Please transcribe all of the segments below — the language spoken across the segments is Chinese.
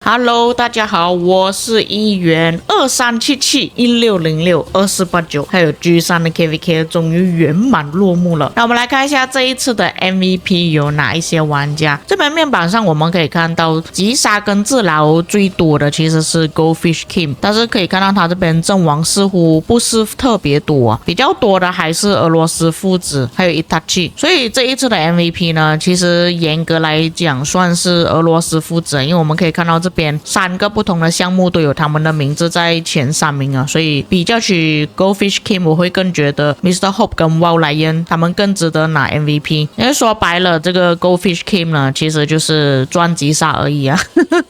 Hello， 大家好，我是议员237716062489，还有 G3 的 KVK 终于圆满落幕了。那我们来看一下这一次的 MVP 有哪一些玩家。这边面板上我们可以看到击杀跟治疗最多的其实是 Goldfish Kim， 但是可以看到他这边阵亡似乎不是特别多，比较多的还是俄罗斯父子还有 Itachi。所以这一次的 MVP 呢，其实严格来讲算是俄罗斯父子，因为我们可以看到这边3个不同的项目都有他们的名字在前3名啊，所以比较起 Goldfish Kim， 我会更觉得 Mr. Hope 跟 Wow Lion 他们更值得拿 MVP。因为说白了，这个 Goldfish Kim 呢，其实就是赚击杀而已啊，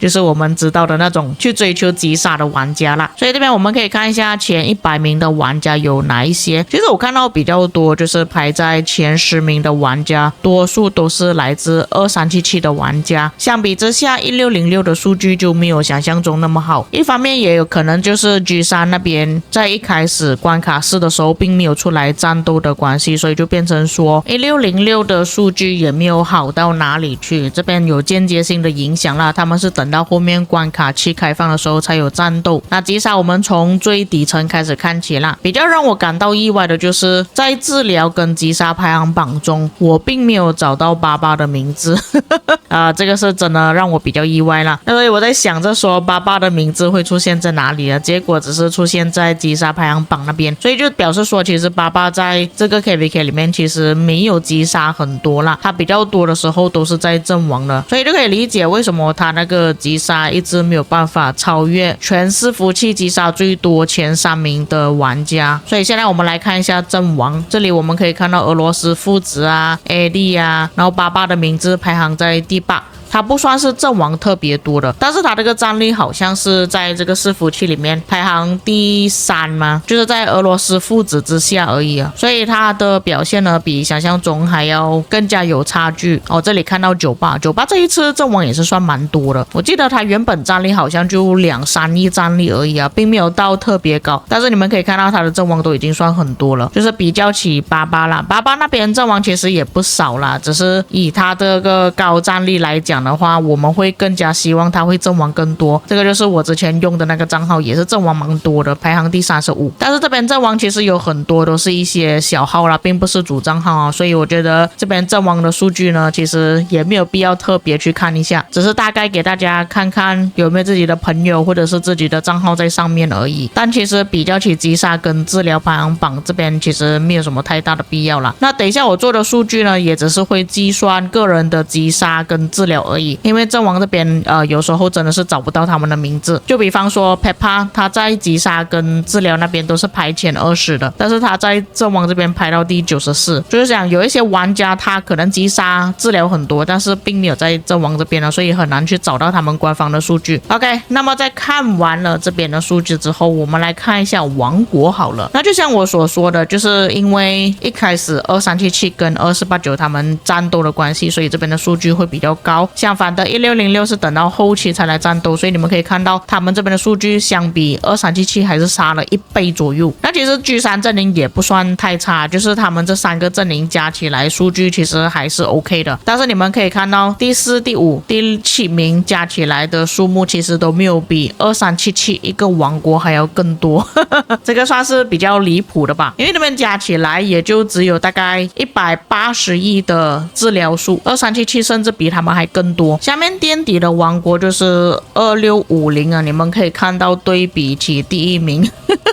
就是我们知道的那种去追求击杀的玩家啦。所以这边我们可以看一下前100名的玩家有哪一些。其实我看到比较多就是排在前10名的玩家，多数都是来自2377的玩家。相比之下，1606的数据就没有想象中那么好。一方面也有可能就是 G3 那边在一开始关卡4的时候并没有出来战斗的关系，所以就变成说1606的数据也没有好到哪里去，这边有间接性的影响啦。他们是等到后面关卡7开放的时候才有战斗。那击杀我们从最底层开始看起啦。比较让我感到意外的就是在治疗跟击杀排行榜中，我并没有找到88的名字这个是真的让我比较意外啦。所以我在想着说88的名字会出现在哪里啊？结果只是出现在击杀排行榜那边，所以就表示说其实88在这个 KVK 里面其实没有击杀很多啦，他比较多的时候都是在阵亡的，所以就可以理解为什么他那个击杀一直没有办法超越全伺服器击杀最多前3名的玩家。所以现在我们来看一下阵亡，这里我们可以看到俄罗斯父子啊 AD 啊，然后88的名字排行在第8，他不算是阵亡特别多的，但是他这个战力好像是在这个伺服器里面排行第3吗？就是在俄罗斯父子之下而已啊，所以他的表现呢比想象中还要更加有差距哦。这里看到98这一次阵亡也是算蛮多的，我记得他原本战力好像就2-3亿战力而已啊，并没有到特别高，但是你们可以看到他的阵亡都已经算很多了，就是比较起88啦，88那边阵亡其实也不少啦，只是以他这个高战力来讲的话，我们会更加希望他会阵亡更多。这个就是我之前用的那个账号，也是阵亡蛮多的，排行第35。但是这边阵亡其实有很多都是一些小号啦，并不是主账号啊，所以我觉得这边阵亡的数据呢，其实也没有必要特别去看一下，只是大概给大家看看有没有自己的朋友或者是自己的账号在上面而已。但其实比较起击杀跟治疗排行榜这边，其实没有什么太大的必要啦。那等一下我做的数据呢，也只是会计算个人的击杀跟治疗而已，因为阵亡这边有时候真的是找不到他们的名字。就比方说 Peppa， 他在击杀跟治疗那边都是排前20的，但是他在阵亡这边排到第94，就是讲有一些玩家他可能击杀治疗很多，但是并没有在阵亡这边了，所以很难去找到他们官方的数据。 OK， 那么在看完了这边的数据之后，我们来看一下王国好了。那就像我所说的，就是因为一开始2377跟2489他们战斗的关系，所以这边的数据会比较高。相反的1606是等到后期才来战斗，所以你们可以看到他们这边的数据相比2377还是差了1倍左右。那其实 G3 阵营也不算太差，就是他们这3个阵营加起来数据其实还是 OK 的。但是你们可以看到第4、第5、第7名加起来的数目其实都没有比2377一个王国还要更多这个算是比较离谱的吧，因为那边加起来也就只有大概180亿的治疗数，2377甚至比他们还更多。下面垫底的王国就是2650啊，你们可以看到对比起第1名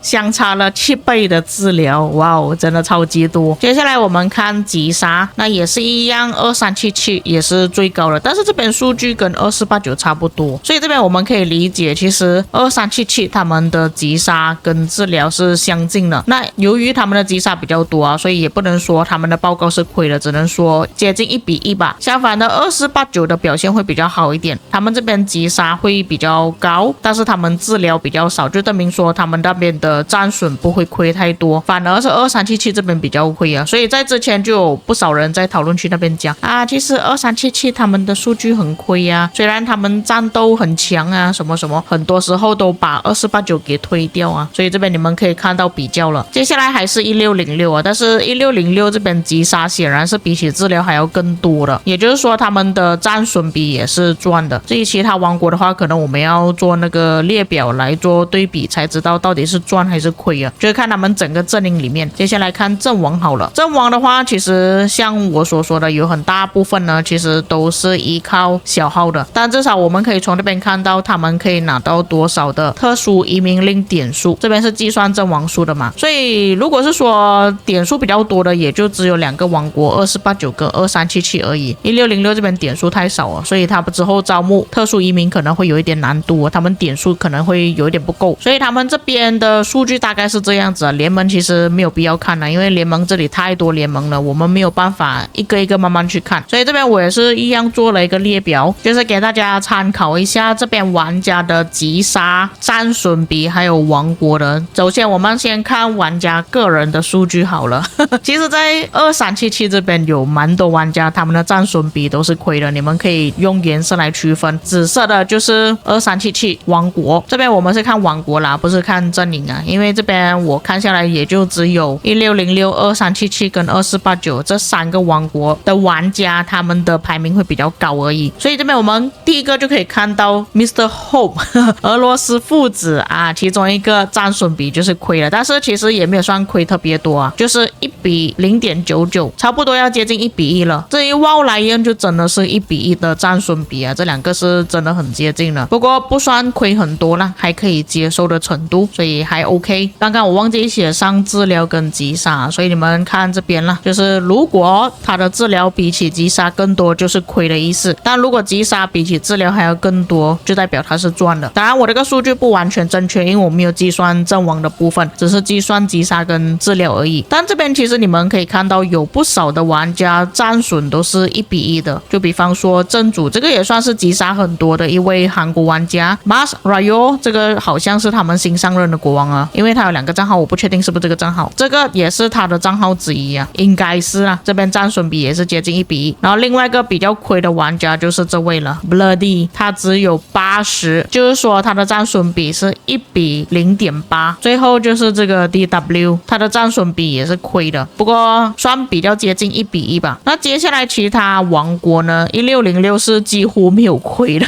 相差了7倍的治疗，哇哦，真的超级多。接下来我们看击杀，那也是一样，2377也是最高的，但是这边数据跟2489差不多，所以这边我们可以理解，其实2377他们的击杀跟治疗是相近的。那由于他们的击杀比较多啊，所以也不能说他们的报告是亏的，只能说接近1:1吧。相反的2489的表现会比较好一点，他们这边击杀会比较高，但是他们治疗比较少，就证明说他们那边的的战损不会亏太多，反而是2377这边比较亏啊。所以在之前就有不少人在讨论区那边讲啊，其实2377他们的数据很亏啊，虽然他们战斗很强啊，什么什么，很多时候都把2489给推掉啊。所以这边你们可以看到比较了。接下来还是1606啊，但是1606这边击杀显然是比起治疗还要更多的，也就是说他们的战损比也是赚的。至于其他王国的话，可能我们要做那个列表来做对比，才知道到底是赚还是亏啊。就是看他们整个阵营里面。接下来看阵亡好了，阵亡的话，其实像我所说的，有很大部分呢，其实都是依靠小号的，但至少我们可以从这边看到他们可以拿到多少的特殊移民令点数，这边是计算阵亡数的嘛。所以如果是说点数比较多的，也就只有2个王国2489跟2377而已。1606这边点数太少了，所以他们之后招募特殊移民可能会有一点难度，他们点数可能会有一点不够，所以他们这边的数据大概是这样子啊。联盟其实没有必要看了，因为联盟这里太多联盟了，我们没有办法一个一个慢慢去看，所以这边我也是一样做了一个列表，就是给大家参考一下这边玩家的击杀、战损比还有王国的。首先我们先看玩家个人的数据好了其实在2377这边有蛮多玩家他们的战损比都是亏的，你们可以用颜色来区分，紫色的就是2377王国，这边我们是看王国啦，不是看阵营啊，因为这边我看下来也就只有1606、2377跟2489这3个王国的玩家他们的排名会比较高而已。所以这边我们第一个就可以看到 Mr. Hope 俄罗斯父子啊，其中一个战损比就是亏了，但是其实也没有算亏特别多啊，就是1比 0.99， 差不多要接近1比1了。至于沃莱恩就真的是1比1的战损比啊，这2个是真的很接近了，不过不算亏很多啦，还可以接受的程度，所以还 OK。刚刚我忘记写上治疗跟击杀，所以你们看这边啦，就是如果他的治疗比起击杀更多，就是亏的意思，但如果击杀比起治疗还要更多，就代表他是赚的。当然我这个数据不完全正确，因为我没有计算阵亡的部分，只是计算击杀跟治疗而已。但这边其实你们可以看到有不少的玩家战损都是1比1的，就比方说正主这个也算是击杀很多的一位韩国玩家 Mas Ryo， 这个好像是他们新上任的国王啊，因为他有2个账号，我不确定是不是这个账号，这个也是他的账号之一啊，应该是啊。这边战损比也是接近1比1，然后另外一个比较亏的玩家就是这位了 Bloody， 他只有80，就是说他的战损比是1比 0.8。最后就是这个 DW， 他的战损比也是亏的，不过算比较接近1比1吧。那接下来其他王国呢，1606是几乎没有亏的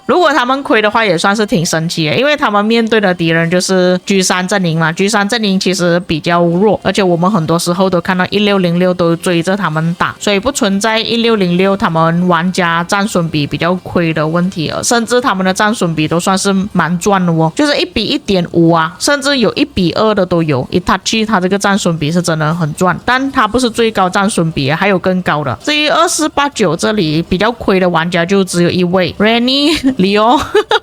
如果他们亏的话也算是挺神奇的，因为他们面对的敌人就是 G3 阵营嘛， G3 阵营其实比较弱，而且我们很多时候都看到1606都追着他们打，所以不存在1606他们玩家战损比比较亏的问题，甚至他们的战损比都算是蛮赚的哦，就是1比 1.5 啊，甚至有1比2的都有。Itachi 他这个战损比是真的很赚，但他不是最高战损比，还有更高的。至于2489这里比较亏的玩家就只有一位 Rennie Leo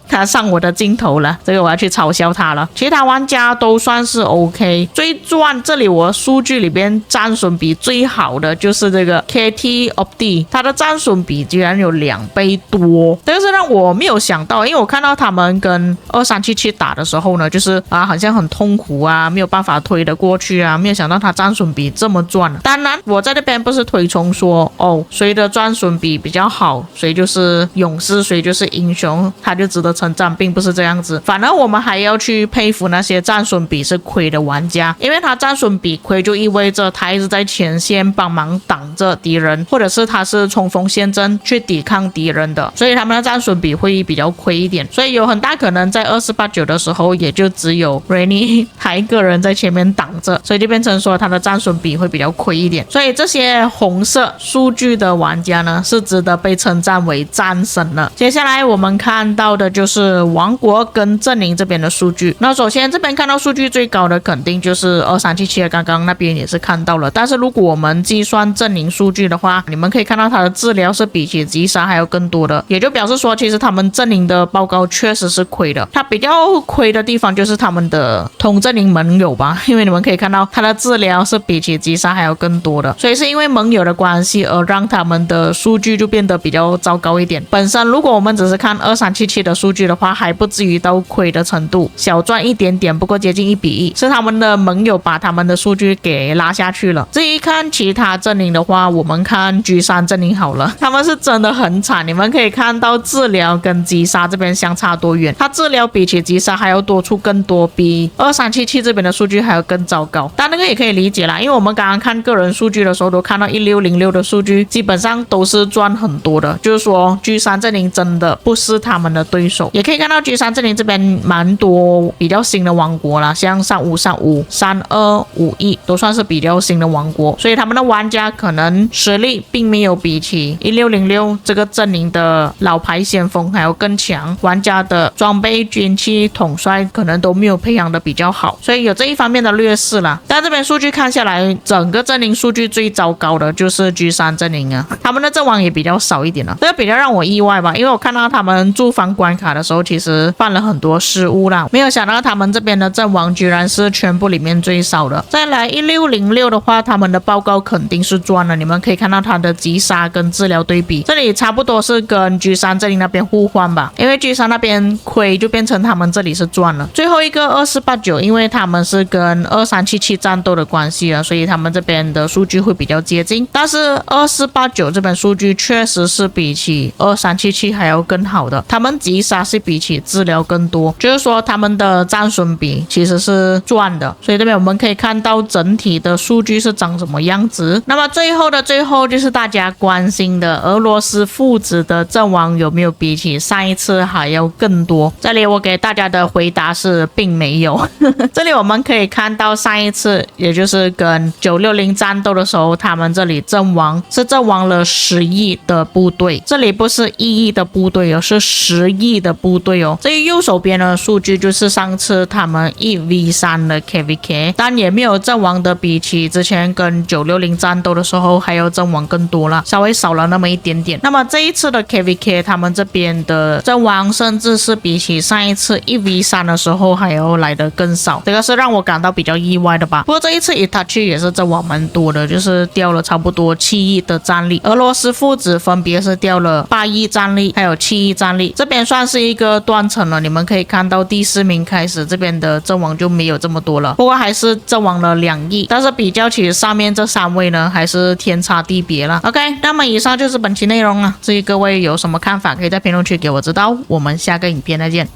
他上我的镜头了，这个我要去嘲笑他了。其他玩家都算是 OK， 最赚这里我数据里边战损比最好的就是这个 KT Opti， 他的战损比居然有2倍多，这个是让我没有想到，因为我看到他们跟2377打的时候呢，就是好像很痛苦啊，没有办法推得过去啊，没有想到他战损比这么赚。当然我在这边不是推崇说谁的战损比比较好，谁就是勇士，谁就是英雄，他就值得称赞，并不是这样子。反而我们还要去佩服那些战损比是亏的玩家，因为他战损比亏就意味着他一直在前线帮忙挡着敌人，或者是他是冲锋陷阵去抵抗敌人的，所以他们的战损比会比较亏一点。所以有很大可能在2489的时候也就只有 Rainy 他一个人在前面挡着，所以就变成说他的战损比会比较亏一点。所以这些红色数据的玩家呢是值得被称赞为战神了。接下来我们看到的就是王国跟阵营这边的数据。那首先这边看到数据最高的肯定就是2377，刚刚那边也是看到了，但是如果我们计算阵营数据的话，你们可以看到他的治疗是比起击杀还有更多的，也就表示说其实他们阵营的报告确实是亏的。他比较亏的地方就是他们的同阵营盟友吧，因为你们可以看到他的治疗是比起击杀还有更多的，所以是因为盟友的关系而让他们的数据就变得比较糟糕一点。本身如果我们只只是看2377的数据的话，还不至于到亏的程度，小赚一点点，不过接近1:1，是他们的盟友把他们的数据给拉下去了。至于看其他阵营的话，我们看 G3 阵营好了，他们是真的很惨，你们可以看到治疗跟击杀这边相差多远，他治疗比起击杀还要多出更多，比2377这边的数据还要更糟糕。但那个也可以理解啦，因为我们刚刚看个人数据的时候都看到1606的数据基本上都是赚很多的，就是说 G3 阵营真的不是他们的对手。也可以看到 G3 阵营这边蛮多比较新的王国啦，像3535、3251都算是比较新的王国，所以他们的玩家可能实力并没有比起1606这个阵营的老牌先锋还要更强，玩家的装备、军器、统帅可能都没有培养的比较好，所以有这一方面的劣势啦。但这边数据看下来，整个阵营数据最糟糕的就是 G3 阵营啊，他们的阵亡也比较少一点了，这个比较让我意外吧，因为我看到他们驻防关卡的时候其实犯了很多失误啦，没有想到他们这边的阵亡居然是全部里面最少的。再来1606的话，他们的报告肯定是赚了，你们可以看到他的击杀跟治疗对比，这里差不多是跟 G3 阵营那边互换吧，因为 G3 那边亏就变成他们这里是赚了。最后一个2489，因为他们是跟2377战斗的关系啊，所以他们这边的数据会比较接近，但是2489这边数据确实是比起2377还要更好的，他们击杀是比起治疗更多，就是说他们的战损比其实是赚的，所以这边我们可以看到整体的数据是长什么样子。那么最后的最后就是大家关心的俄罗斯父子的阵亡有没有比起上一次还要更多，这里我给大家的回答是并没有这里我们可以看到上一次也就是跟960战斗的时候，他们这里阵亡是阵亡了10亿的部队，这里不是1亿的部队哦，是10亿的部队哦。至于右手边的数据就是上次他们1v3的 KVK， 但也没有阵亡的比起之前跟960战斗的时候还要阵亡更多了，稍微少了那么一点点。那么这一次的 KVK 他们这边的阵亡甚至是比起上一次1v3的时候还要来得更少，这个是让我感到比较意外的吧。不过这一次 Itachi 也是阵亡蛮多的，就是掉了差不多7亿的战力，俄罗斯父子分别是掉了8亿战力还有7亿战力，这边算是一个断层了。你们可以看到第4名开始这边的阵亡就没有这么多了，不过还是阵亡了2亿，但是比较起上面这3位呢还是天差地别了。 OK， 那么以上就是本期内容了，至于各位有什么看法可以在评论区给我知道，我们下个影片再见。